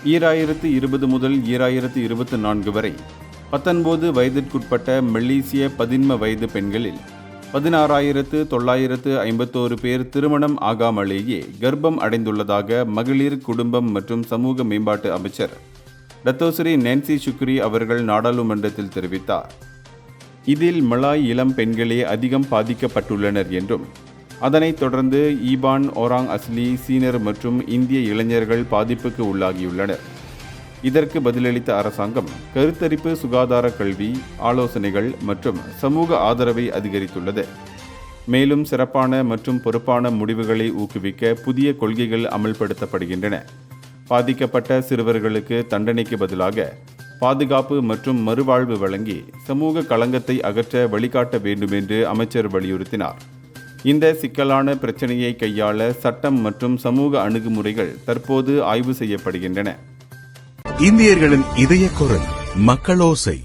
2020 முதல் 2024 வரை 19 வயதிற்குட்பட்ட மலேசிய 11 வயது பெண்களில் 16,951 பேர் திருமணம் ஆகாமலேயே கர்ப்பம் அடைந்துள்ளதாக மகளிர் குடும்பம் மற்றும் சமூக மேம்பாட்டு அமைச்சர் டத்தோஸ்ரீ நான்சி ஷுக்ரி அவர்கள் நாடாளுமன்றத்தில் தெரிவித்தார். இதில் மலாய் இளம் பெண்களே அதிகம் பாதிக்கப்பட்டுள்ளனர் என்றும் அதனைத் தொடர்ந்து ஈபான், ஒராங் அஸ்லி, சீனர் மற்றும் இந்திய இளைஞர்கள் பாதிப்புக்கு உள்ளாகியுள்ளனர். இதற்கு பதிலளித்த அரசாங்கம் கருத்தரிப்பு, சுகாதார கல்வி, ஆலோசனைகள் மற்றும் சமூக ஆதரவை அதிகரித்துள்ளது. மேலும் சிறப்பான மற்றும் பொறுப்பான முடிவுகளை ஊக்குவிக்க புதிய கொள்கைகள் அமல்படுத்தப்படுகின்றன. பாதிக்கப்பட்ட சிறுவர்களுக்கு தண்டனைக்கு பதிலாக பாதுகாப்பு மற்றும் மறுவாழ்வு வழங்கி சமூக களங்கத்தை அகற்ற வழிகாட்ட வேண்டும் என்று அமைச்சர் வலியுறுத்தினார். இந்த சிக்கலான பிரச்சனையை கையாள சட்டம் மற்றும் சமூக அணுகுமுறைகள் தற்போது ஆய்வு செய்யப்படுகின்றன. இந்தியர்களின் இதய குரல் மக்களோசை.